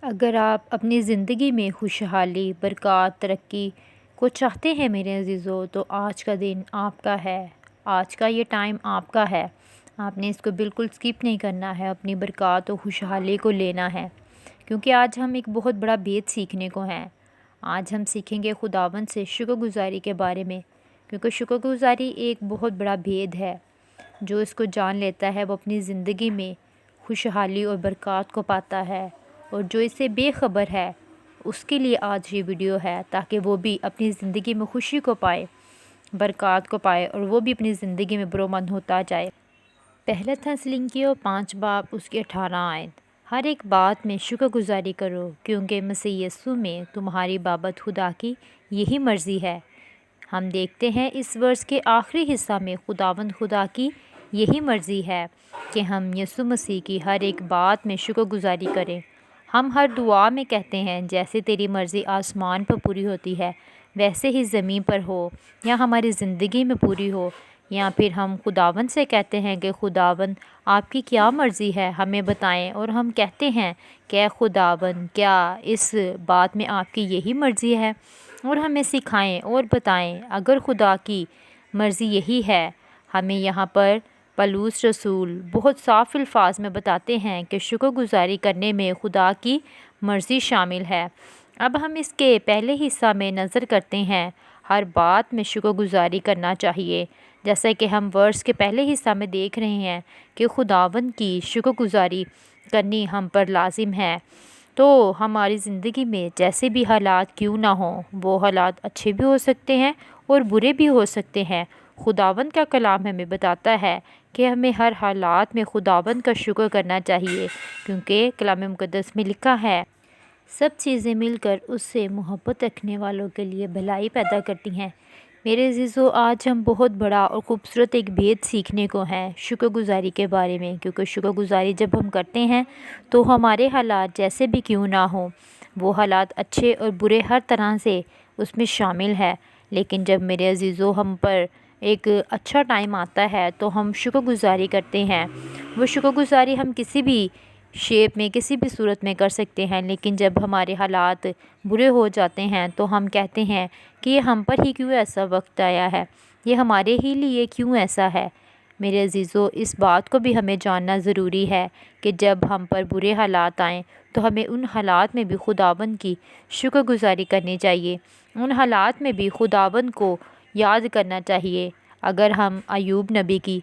اگر آپ اپنی زندگی میں خوشحالی، برکات، ترقی کو چاہتے ہیں میرے عزیزو، تو آج کا دن آپ کا ہے۔ آج کا یہ ٹائم آپ کا ہے۔ آپ نے اس کو بالکل سکپ نہیں کرنا ہے، اپنی برکات و خوشحالی کو لینا ہے، کیونکہ آج ہم ایک بہت بڑا بید سیکھنے کو ہیں۔ آج ہم سیکھیں گے خداوند سے شکر گزاری کے بارے میں، کیونکہ شکر گزاری ایک بہت بڑا بید ہے۔ جو اس کو جان لیتا ہے وہ اپنی زندگی میں خوشحالی اور برکات کو پاتا ہے، اور جو اس سے بے خبر ہے اس کے لیے آج یہ ویڈیو ہے، تاکہ وہ بھی اپنی زندگی میں خوشی کو پائے، برکات کو پائے، اور وہ بھی اپنی زندگی میں برومند ہوتا جائے۔ پہلا تھسلنکیوں 5 باب اس کی 18 آیت۔ ہر ایک بات میں شکر گزاری کرو، کیونکہ مسیح یسوع میں تمہاری بابت خدا کی یہی مرضی ہے۔ ہم دیکھتے ہیں اس ورس کے آخری حصہ میں خداوند خدا کی یہی مرضی ہے کہ ہم یسوع مسیح کی ہر ایک بات میں شکر گزاری کریں۔ ہم ہر دعا میں کہتے ہیں، جیسے تیری مرضی آسمان پر پوری ہوتی ہے ویسے ہی زمین پر ہو، یا ہماری زندگی میں پوری ہو۔ یا پھر ہم خداوند سے کہتے ہیں کہ خداوند آپ کی کیا مرضی ہے ہمیں بتائیں، اور ہم کہتے ہیں کہ اے خداوند کیا اس بات میں آپ کی یہی مرضی ہے، اور ہمیں سکھائیں اور بتائیں اگر خدا کی مرضی یہی ہے۔ ہمیں یہاں پر پولس رسول بہت صاف الفاظ میں بتاتے ہیں کہ شکر گزاری کرنے میں خدا کی مرضی شامل ہے۔ اب ہم اس کے پہلے حصہ میں نظر کرتے ہیں۔ ہر بات میں شکر گزاری کرنا چاہیے، جیسا کہ ہم ورس کے پہلے حصہ میں دیکھ رہے ہیں کہ خداوند کی شکر گزاری کرنی ہم پر لازم ہے۔ تو ہماری زندگی میں جیسے بھی حالات کیوں نہ ہوں، وہ حالات اچھے بھی ہو سکتے ہیں اور برے بھی ہو سکتے ہیں۔ خداوند کا کلام ہمیں بتاتا ہے کہ ہمیں ہر حالات میں خداوند کا شکر کرنا چاہیے، کیونکہ کلام مقدس میں لکھا ہے سب چیزیں مل کر اس سے محبت رکھنے والوں کے لیے بھلائی پیدا کرتی ہیں۔ میرے عزیزو، آج ہم بہت بڑا اور خوبصورت ایک بھید سیکھنے کو ہیں شکر گزاری کے بارے میں، کیونکہ شکر گزاری جب ہم کرتے ہیں تو ہمارے حالات جیسے بھی کیوں نہ ہوں، وہ حالات اچھے اور برے ہر طرح سے اس میں شامل ہے، لیکن جب میرے عزیزو ہم پر ایک اچھا ٹائم آتا ہے تو ہم شکر گزاری کرتے ہیں۔ وہ شکر گزاری ہم کسی بھی شیپ میں، کسی بھی صورت میں کر سکتے ہیں، لیکن جب ہمارے حالات برے ہو جاتے ہیں تو ہم کہتے ہیں کہ یہ ہم پر ہی کیوں ایسا وقت آیا ہے، یہ ہمارے ہی لیے کیوں ایسا ہے۔ میرے عزیزو، اس بات کو بھی ہمیں جاننا ضروری ہے کہ جب ہم پر برے حالات آئیں تو ہمیں ان حالات میں بھی خداوند کی شکر گزاری کرنی چاہیے، ان حالات میں بھی خداوند کو یاد کرنا چاہیے۔ اگر ہم ایوب نبی کی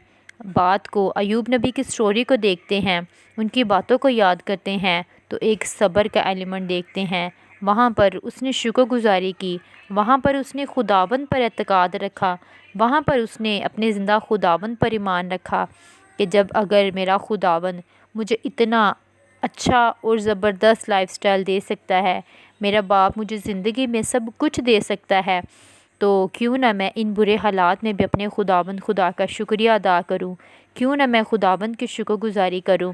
بات کو، ایوب نبی کی سٹوری کو دیکھتے ہیں، ان کی باتوں کو یاد کرتے ہیں، تو ایک صبر کا ایلیمنٹ دیکھتے ہیں۔ وہاں پر اس نے شکر گزاری کی، وہاں پر اس نے خداوند پر اعتقاد رکھا، وہاں پر اس نے اپنے زندہ خداوند پر ایمان رکھا کہ جب اگر میرا خداوند مجھے اتنا اچھا اور زبردست لائف سٹائل دے سکتا ہے، میرا باپ مجھے زندگی میں سب کچھ دے سکتا ہے، تو کیوں نہ میں ان برے حالات میں بھی اپنے خداوند خدا کا شکریہ ادا کروں، کیوں نہ میں خداوند کی شکر گزاری کروں۔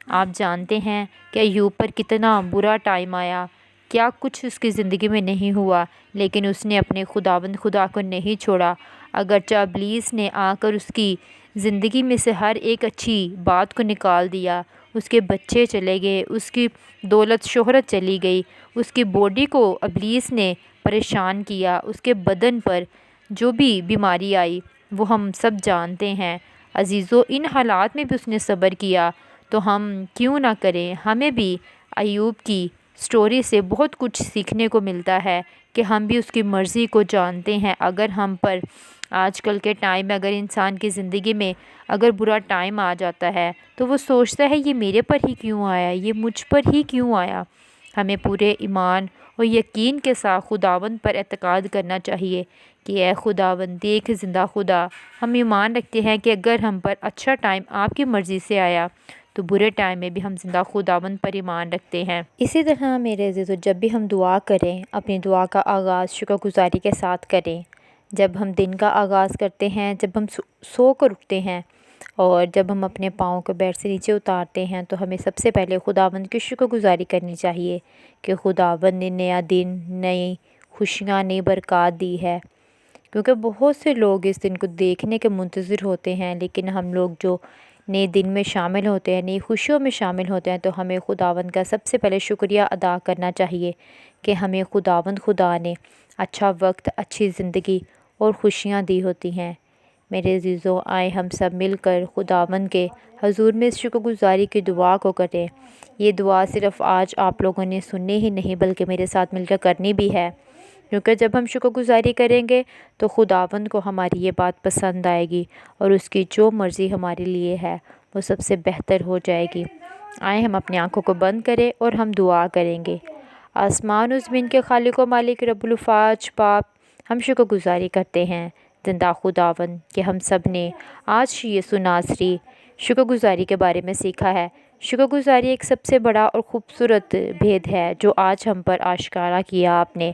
آپ جانتے ہیں کہ ایوب پر کتنا برا ٹائم آیا، کیا کچھ اس کی زندگی میں نہیں ہوا، لیکن اس نے اپنے خداوند خدا کو نہیں چھوڑا۔ اگرچہ ابلیس نے آ کر اس کی زندگی میں سے ہر ایک اچھی بات کو نکال دیا، اس کے بچے چلے گئے، اس کی دولت شہرت چلی گئی، اس کی باڈی کو ابلیس نے پریشان کیا، اس کے بدن پر جو بھی بیماری آئی وہ ہم سب جانتے ہیں۔ عزیزو، ان حالات میں بھی اس نے صبر کیا، تو ہم کیوں نہ کریں۔ ہمیں بھی ایوب کی سٹوری سے بہت کچھ سیکھنے کو ملتا ہے کہ ہم بھی اس کی مرضی کو جانتے ہیں۔ اگر ہم پر آج کل کے ٹائم میں اگر انسان کی زندگی میں اگر برا ٹائم آ جاتا ہے تو وہ سوچتا ہے یہ میرے پر ہی کیوں آیا، یہ مجھ پر ہی کیوں آیا۔ ہمیں پورے ایمان اور یقین کے ساتھ خداوند پر اعتقاد کرنا چاہیے کہ اے خداوند دیکھ زندہ خدا، ہم ایمان رکھتے ہیں کہ اگر ہم پر اچھا ٹائم آپ کی مرضی سے آیا تو برے ٹائم میں بھی ہم زندہ خداوند پر ایمان رکھتے ہیں۔ اسی طرح میرے عزیزو، جب بھی ہم دعا کریں، اپنی دعا کا آغاز شکر گزاری کے ساتھ کریں۔ جب ہم دن کا آغاز کرتے ہیں، جب ہم سو کر اٹھتے ہیں اور جب ہم اپنے پاؤں کو بیڈ سے نیچے اتارتے ہیں، تو ہمیں سب سے پہلے خداوند کی شکر گزاری کرنی چاہیے کہ خداوند نے نیا دن، نئی خوشیاں، نئی برکات دی ہے، کیونکہ بہت سے لوگ اس دن کو دیکھنے کے منتظر ہوتے ہیں، لیکن ہم لوگ جو نئے دن میں شامل ہوتے ہیں، نئی خوشیوں میں شامل ہوتے ہیں، تو ہمیں خداوند کا سب سے پہلے شکریہ ادا کرنا چاہیے کہ ہمیں خدا نے اچھا وقت، اچھی زندگی اور خوشیاں دی ہوتی ہیں۔ میرے عزیزوں، آئے ہم سب مل کر خداوند کے حضور میں شکر گزاری کی دعا کو کریں۔ یہ دعا صرف آج آپ لوگوں نے سننی ہی نہیں بلکہ میرے ساتھ مل کر کرنی بھی ہے، کیونکہ جب ہم شکر گزاری کریں گے تو خداوند کو ہماری یہ بات پسند آئے گی اور اس کی جو مرضی ہمارے لیے ہے وہ سب سے بہتر ہو جائے گی۔ آئے ہم اپنی آنکھوں کو بند کریں اور ہم دعا کریں گے۔ آسمان و زمین کے خالق و مالک رب الافواج باپ، ہم شکر گزاری کرتے ہیں زندہ خداوند کہ ہم سب نے آج یسوع ناصری شکر گزاری کے بارے میں سیکھا ہے۔ شکر گزاری ایک سب سے بڑا اور خوبصورت بھید ہے جو آج ہم پر آشکارا کیا آپ نے۔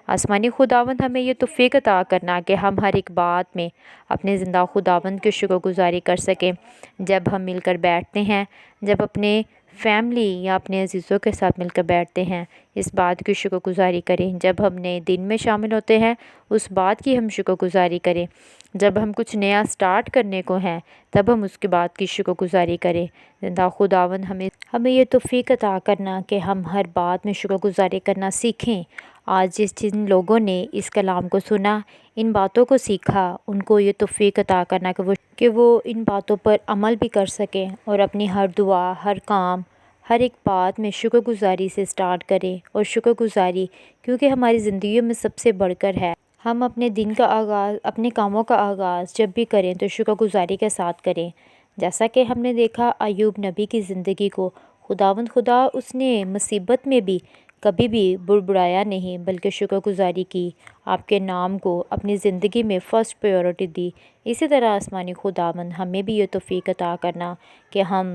آسمانی خداوند، ہمیں یہ توفیق عطا کرنا کہ ہم ہر ایک بات میں اپنے زندہ خداوند کی شکر گزاری کر سکیں۔ جب ہم مل کر بیٹھتے ہیں، جب اپنے فیملی یا اپنے عزیزوں کے ساتھ مل کر بیٹھتے ہیں، اس بات کی شکر گزاری کریں۔ جب ہم نئے دن میں شامل ہوتے ہیں، اس بات کی ہم شکر گزاری کریں۔ جب ہم کچھ نیا سٹارٹ کرنے کو ہیں، تب ہم اس کے بات کی شکر گزاری کریں۔ زندہ خداوند، ہمیں یہ توفیق عطا کرنا کہ ہم ہر بات میں شکر گزاری کرنا سیکھیں۔ آج جن لوگوں نے اس کلام کو سنا، ان باتوں کو سیکھا، ان کو یہ توفیق عطا کرنا کہ وہ ان باتوں پر عمل بھی کر سکیں اور اپنی ہر دعا، ہر کام، ہر ایک بات میں شکر گزاری سے سٹارٹ کریں۔ اور شکر گزاری کیونکہ ہماری زندگیوں میں سب سے بڑھ کر ہے، ہم اپنے دن کا آغاز، اپنے کاموں کا آغاز جب بھی کریں تو شکر گزاری کے ساتھ کریں۔ جیسا کہ ہم نے دیکھا ایوب نبی کی زندگی کو، خدا اس نے مصیبت میں بھی کبھی بھی بڑبڑایا نہیں بلکہ شکر گزاری کی، آپ کے نام کو اپنی زندگی میں فرسٹ پریورٹی دی۔ اسی طرح آسمانی خداوند ہمیں بھی یہ توفیق عطا کرنا کہ ہم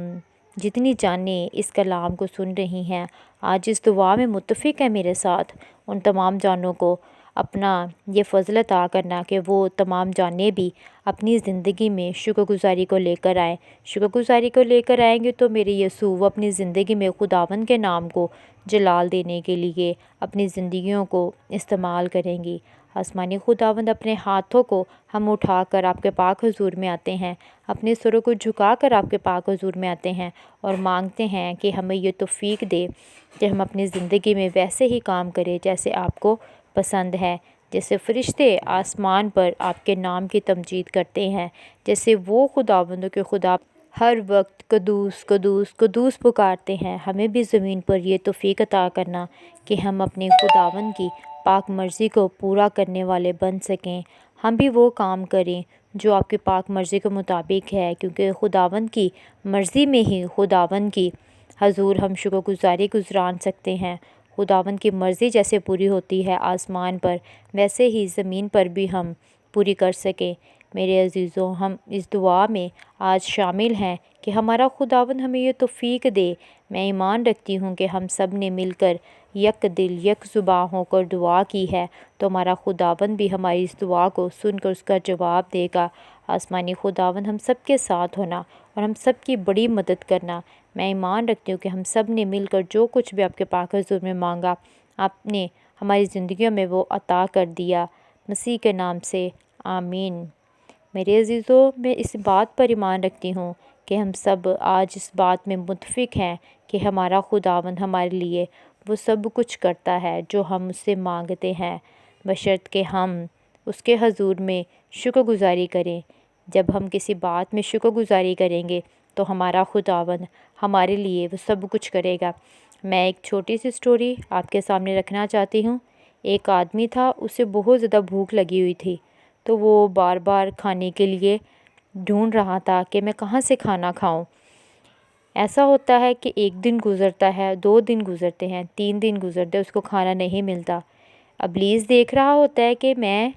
جتنی جانیں اس کلام کو سن رہی ہیں، آج اس دعا میں متفق ہے میرے ساتھ، ان تمام جانوں کو اپنا یہ فضل عطا کرنا کہ وہ تمام جانیں بھی اپنی زندگی میں شکر گزاری کو لے کر آئیں۔ شکر گزاری کو لے کر آئیں گے تو میرے یسوع وہ اپنی زندگی میں خداوند کے نام کو جلال دینے کے لیے اپنی زندگیوں کو استعمال کریں گی۔ آسمانی خداوند، اپنے ہاتھوں کو ہم اٹھا کر آپ کے پاک حضور میں آتے ہیں، اپنے سروں کو جھکا کر آپ کے پاک حضور میں آتے ہیں اور مانگتے ہیں کہ ہمیں یہ توفیق دے کہ ہم اپنی زندگی میں ویسے ہی کام کریں جیسے آپ کو پسند ہے، جیسے فرشتے آسمان پر آپ کے نام کی تمجید کرتے ہیں، جیسے وہ خداوندوں کے خدا ہر وقت قدوس قدوس قدوس پکارتے ہیں۔ ہمیں بھی زمین پر یہ توفیق عطا کرنا کہ ہم اپنے خداوند کی پاک مرضی کو پورا کرنے والے بن سکیں، ہم بھی وہ کام کریں جو آپ کی پاک مرضی کے مطابق ہے، کیونکہ خداوند کی مرضی میں ہی خداوند کی حضور ہم شکر گزاری گزران سکتے ہیں۔ خداوند کی مرضی جیسے پوری ہوتی ہے آسمان پر، ویسے ہی زمین پر بھی ہم پوری کر سکیں۔ میرے عزیزوں، ہم اس دعا میں آج شامل ہیں کہ ہمارا خداوند ہمیں یہ توفیق دے۔ میں ایمان رکھتی ہوں کہ ہم سب نے مل کر یک دل یک زباں ہو کر دعا کی ہے تو ہمارا خداوند بھی ہماری اس دعا کو سن کر اس کا جواب دے گا۔ آسمانی خداوند، ہم سب کے ساتھ ہونا اور ہم سب کی بڑی مدد کرنا۔ میں ایمان رکھتی ہوں کہ ہم سب نے مل کر جو کچھ بھی آپ کے پاک حضور میں مانگا، آپ نے ہماری زندگیوں میں وہ عطا کر دیا۔ مسیح کے نام سے آمین۔ میرے عزیزوں، میں اس بات پر ایمان رکھتی ہوں کہ ہم سب آج اس بات میں متفق ہیں کہ ہمارا خداوند ہمارے لیے وہ سب کچھ کرتا ہے جو ہم اس سے مانگتے ہیں، بشرط ہم اس کے حضور میں شکر گزاری کریں۔ جب ہم کسی بات میں شکر گزاری کریں گے تو ہمارا خداوند ہمارے لیے وہ سب کچھ کرے گا۔ میں ایک چھوٹی سی سٹوری آپ کے سامنے رکھنا چاہتی ہوں۔ ایک آدمی تھا، اسے بہت زیادہ بھوک لگی ہوئی تھی، تو وہ بار بار کھانے کے لیے ڈھونڈ رہا تھا کہ میں کہاں سے کھانا کھاؤں۔ ایسا ہوتا ہے کہ ایک دن گزرتا ہے، 2 دن گزرتے ہیں، 3 دن گزرتے ہیں، اس کو کھانا نہیں ملتا۔ ابلیس دیکھ رہا ہوتا ہے کہ میں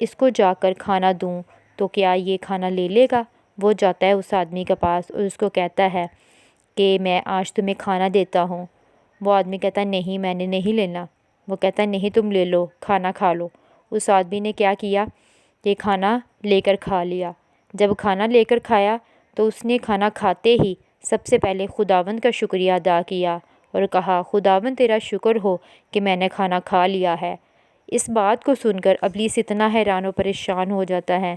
اس کو جا کر کھانا دوں تو کیا یہ کھانا لے لے گا۔ وہ جاتا ہے اس آدمی کے پاس اور اس کو کہتا ہے کہ میں آج تمہیں کھانا دیتا ہوں۔ وہ آدمی کہتا ہے نہیں، میں نے نہیں لینا۔ وہ کہتا ہے نہیں، تم لے لو، کھانا کھا لو۔ اس آدمی نے کیا کیا کہ کھانا لے کر کھا لیا۔ جب کھانا لے کر کھایا تو اس نے کھانا کھاتے ہی سب سے پہلے خداوند کا شکریہ ادا کیا اور کہا خداوند تیرا شکر ہو کہ میں نے کھانا کھا لیا ہے۔ اس بات کو سن کر ابلیس اتنا حیران و پریشان ہو جاتا ہے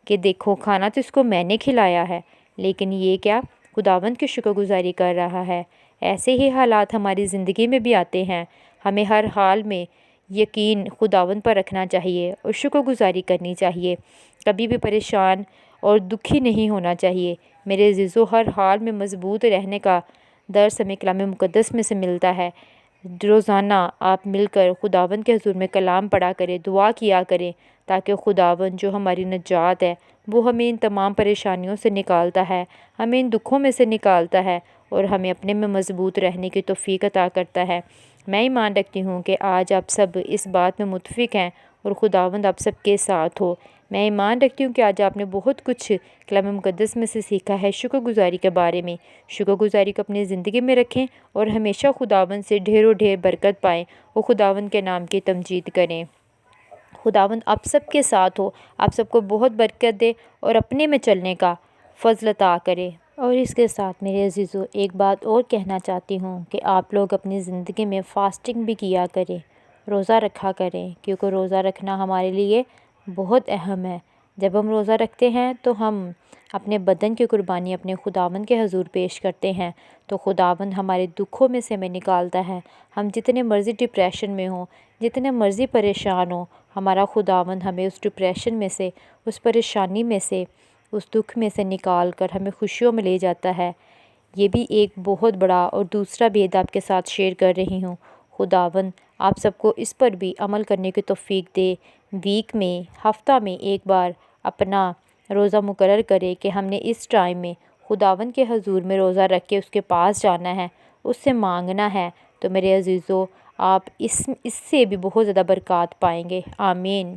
کہ دیکھو، کھانا تو اس کو میں نے کھلایا ہے لیکن یہ کیا خداوند کی شکر گزاری کر رہا ہے۔ ایسے ہی حالات ہماری زندگی میں بھی آتے ہیں۔ ہمیں ہر حال میں یقین خداوند پر رکھنا چاہیے اور شکر گزاری کرنی چاہیے۔ کبھی بھی پریشان اور دکھی نہیں ہونا چاہیے۔ میرے عزیزو، ہر حال میں مضبوط رہنے کا درس ہمیں کلام مقدس میں سے ملتا ہے۔ روزانہ آپ مل کر خداوند کے حضور میں کلام پڑھا کریں، دعا کیا کریں، تاکہ خداوند جو ہماری نجات ہے وہ ہمیں ان تمام پریشانیوں سے نکالتا ہے، ہمیں ان دکھوں میں سے نکالتا ہے اور ہمیں اپنے میں مضبوط رہنے کی توفیق عطا کرتا ہے۔ میں ایمان رکھتی ہوں کہ آج آپ سب اس بات میں متفق ہیں اور خداوند آپ سب کے ساتھ ہو۔ میں ایمان رکھتی ہوں کہ آج آپ نے بہت کچھ کلام مقدس میں سے سیکھا ہے شکر گزاری کے بارے میں۔ شکر گزاری کو اپنی زندگی میں رکھیں اور ہمیشہ خداوند سے ڈھیروں ڈھیر برکت پائیں اور خداوند کے نام کی تمجید کریں۔ خداوند آپ سب کے ساتھ ہو، آپ سب کو بہت برکت دے اور اپنے میں چلنے کا فضل عطا کرے۔ اور اس کے ساتھ میرے عزیزو ایک بات اور کہنا چاہتی ہوں کہ آپ لوگ اپنی زندگی میں فاسٹنگ بھی کیا کریں، روزہ رکھا کریں، کیونکہ روزہ رکھنا ہمارے لیے بہت اہم ہے۔ جب ہم روزہ رکھتے ہیں تو ہم اپنے بدن کی قربانی اپنے خداوند کے حضور پیش کرتے ہیں، تو خداوند ہمارے دکھوں میں سے ہمیں نکالتا ہے۔ ہم جتنے مرضی ڈپریشن میں ہوں، جتنے مرضی پریشان ہوں، ہمارا خداوند ہمیں اس ڈپریشن میں سے، اس پریشانی میں سے، اس دکھ میں سے نکال کر ہمیں خوشیوں میں لے جاتا ہے۔ یہ بھی ایک بہت بڑا اور دوسرا بھید آپ کے ساتھ شیئر کر رہی ہوں۔ خداوند آپ سب کو اس پر بھی عمل کرنے کی توفیق دے۔ ویک میں، ہفتہ میں ایک بار اپنا روزہ مقرر کرے کہ ہم نے اس ٹائم میں خداوند کے حضور میں روزہ رکھ کے اس کے پاس جانا ہے، اس سے مانگنا ہے۔ تو میرے عزیزو، آپ اس سے بھی بہت زیادہ برکات پائیں گے۔ آمین۔